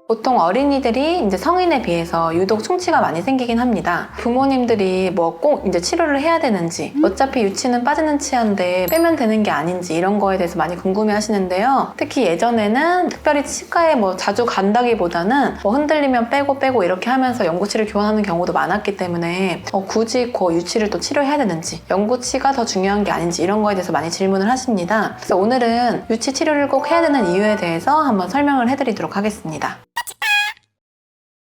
보통 어린이들이 이제 성인에 비해서 유독 충치가 많이 생기긴 합니다. 부모님들이 뭐 꼭 이제 치료를 해야 되는지, 어차피 유치는 빠지는 치아인데 빼면 되는 게 아닌지 이런 거에 대해서 많이 궁금해 하시는데요. 특히 예전에는 특별히 치과에 뭐 자주 간다기보다는 뭐 흔들리면 빼고 이렇게 하면서 연구치를 교환하는 경우도 많았기 때문에 굳이 그 유치를 또 치료해야 되는지, 연구치가 더 중요한 게 아닌지 이런 거에 대해서 많이 질문을 하십니다. 그래서 오늘은 유치 치료를 꼭 해야 되는 이유에 대해서 한번 설명을 해드리도록 하겠습니다.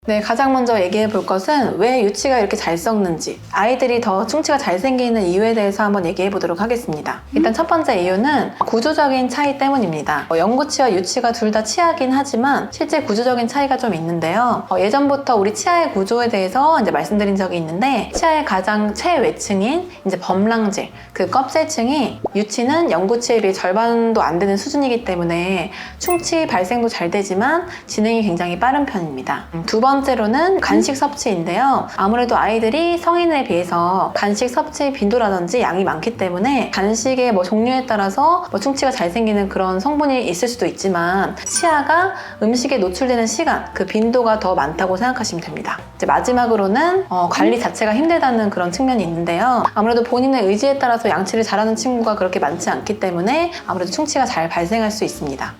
네, 가장 먼저 얘기해 볼 것은 왜 유치가 이렇게 잘 썩는지, 아이들이 더 충치가 잘 생기는 이유에 대해서 한번 얘기해 보도록 하겠습니다. 일단 첫 번째 이유는 구조적인 차이 때문입니다. 연구치와 유치가 둘 다 치아긴 하지만 실제 구조적인 차이가 좀 있는데요. 예전부터 우리 치아의 구조에 대해서 이제 말씀드린 적이 있는데, 치아의 가장 최외층인 이제 범랑질, 그 껍질층이 유치는 연구치에 비해 절반도 안 되는 수준이기 때문에 충치 발생도 잘 되지만 진행이 굉장히 빠른 편입니다. 두 번째로는 간식 섭취인데요. 아무래도 아이들이 성인에 비해서 간식 섭취 빈도라든지 양이 많기 때문에 간식의 뭐 종류에 따라서 뭐 충치가 잘 생기는 그런 성분이 있을 수도 있지만, 치아가 음식에 노출되는 시간, 그 빈도가 더 많다고 생각하시면 됩니다. 이제 마지막으로는 관리 자체가 힘들다는 그런 측면이 있는데요. 아무래도 본인의 의지에 따라서 양치를 잘하는 친구가 그렇게 많지 않기 때문에 아무래도 충치가 잘 발생할 수 있습니다.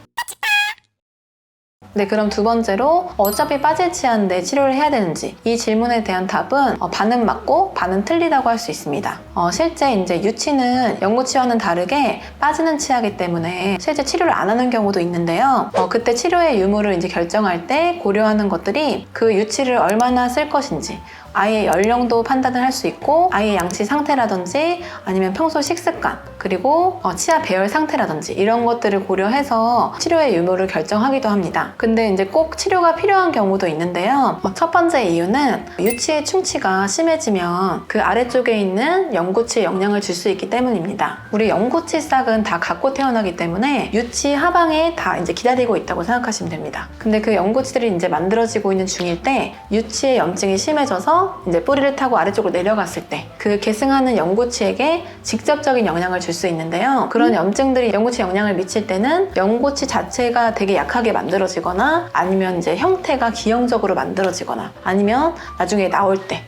네, 그럼 두 번째로 어차피 빠질 치아인데 치료를 해야 되는지, 이 질문에 대한 답은 반은 맞고 반은 틀리다고 할 수 있습니다. 실제 이제 유치는 연구치와는 다르게 빠지는 치아이기 때문에 실제 치료를 안 하는 경우도 있는데요. 그때 치료의 유무를 이제 결정할 때 고려하는 것들이 그 유치를 얼마나 쓸 것인지, 아이의 연령도 판단을 할 수 있고, 아이의 양치 상태라든지 아니면 평소 식습관, 그리고 치아 배열 상태라든지 이런 것들을 고려해서 치료의 유무를 결정하기도 합니다. 근데 이제 꼭 치료가 필요한 경우도 있는데요. 첫 번째 이유는 유치의 충치가 심해지면 그 아래쪽에 있는 연구치에 영향을 줄 수 있기 때문입니다. 우리 연구치 싹은 다 갖고 태어나기 때문에 유치 하방에 다 이제 기다리고 있다고 생각하시면 됩니다. 근데 그 연구치들이 이제 만들어지고 있는 중일 때 유치의 염증이 심해져서 이제 뿌리를 타고 아래쪽으로 내려갔을 때 그 계승하는 연구치에게 직접적인 영향을 줄 수 있는데요. 그런 염증들이 연구치에 영향을 미칠 때는 연구치 자체가 되게 약하게 만들어지거나, 아니면 이제 형태가 기형적으로 만들어지거나, 아니면 나중에 나올 때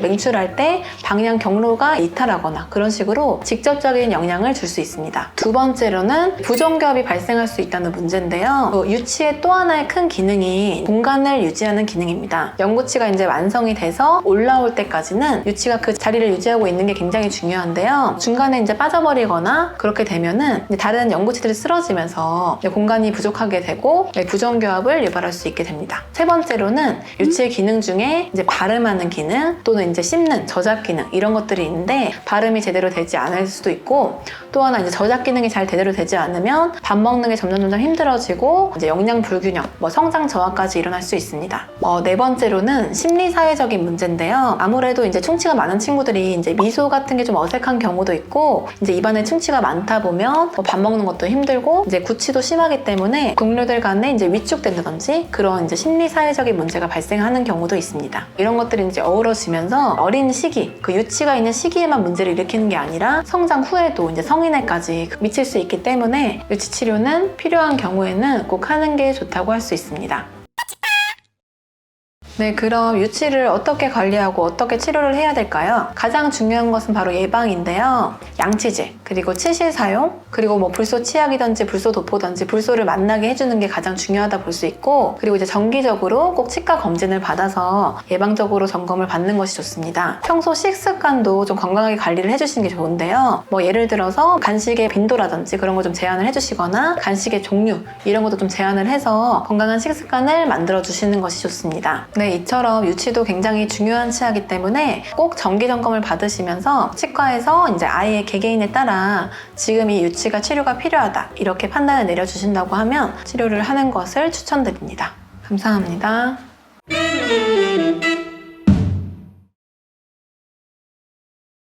맹출할 때 방향 경로가 이탈하거나, 그런 식으로 직접적인 영향을 줄 수 있습니다. 두 번째로는 부정교합이 발생할 수 있다는 문제인데요. 유치의 또 하나의 큰 기능이 공간을 유지하는 기능입니다. 연구치가 이제 완성이 돼서 올라올 때까지는 유치가 그 자리를 유지하고 있는 게 굉장히 중요한데요. 중간에 이제 빠져버리거나 그렇게 되면은 이제 다른 연구치들이 쓰러지면서 공간이 부족하게 되고 부정교합을 유발할 수 있게 됩니다. 세 번째로는 유치의 기능 중에 이제 발음하는 기능, 또는 이제 씹는 저작 기능, 이런 것들이 있는데 발음이 제대로 되지 않을 수도 있고, 또 하나 이제 저작 기능이 잘 제대로 되지 않으면 밥 먹는 게 점점 힘들어지고 이제 영양 불균형, 성장 저하까지 일어날 수 있습니다. 네 번째로는 심리사회적인 문제인데요. 아무래도 이제 충치가 많은 친구들이 이제 미소 같은 게 좀 어색한 경우도 있고, 이제 입안에 충치가 많다 보면 밥 먹는 것도 힘들고 이제 구취도 심하기 때문에 동료들 간에 이제 위축된다든지 그런 이제 심리사회적인 문제가 발생하는 경우도 있습니다. 이런 것들이 이제 어우러지면서 어린 시기, 그 유치가 있는 시기에만 문제를 일으키는 게 아니라 성장 후에도 이제 성인에까지 미칠 수 있기 때문에 유치 치료는 필요한 경우에는 꼭 하는 게 좋다고 할 수 있습니다. 네, 그럼 유치를 어떻게 관리하고 어떻게 치료를 해야 될까요? 가장 중요한 것은 바로 예방인데요. 양치질, 그리고 치실 사용, 그리고 뭐 불소 치약이든지 불소 도포든지 불소를 만나게 해주는 게 가장 중요하다 볼 수 있고, 그리고 이제 정기적으로 꼭 치과 검진을 받아서 예방적으로 점검을 받는 것이 좋습니다. 평소 식습관도 좀 건강하게 관리를 해주시는 게 좋은데요. 뭐 예를 들어서 간식의 빈도라든지 그런 거 좀 제한을 해주시거나, 간식의 종류 이런 것도 좀 제한을 해서 건강한 식습관을 만들어 주시는 것이 좋습니다. 네, 이처럼 유치도 굉장히 중요한 치아이기 때문에 꼭 정기 점검을 받으시면서 치과에서 이제 아이의 개개인에 따라 지금 이 유치가 치료가 필요하다 이렇게 판단을 내려주신다고 하면 치료를 하는 것을 추천드립니다. 감사합니다.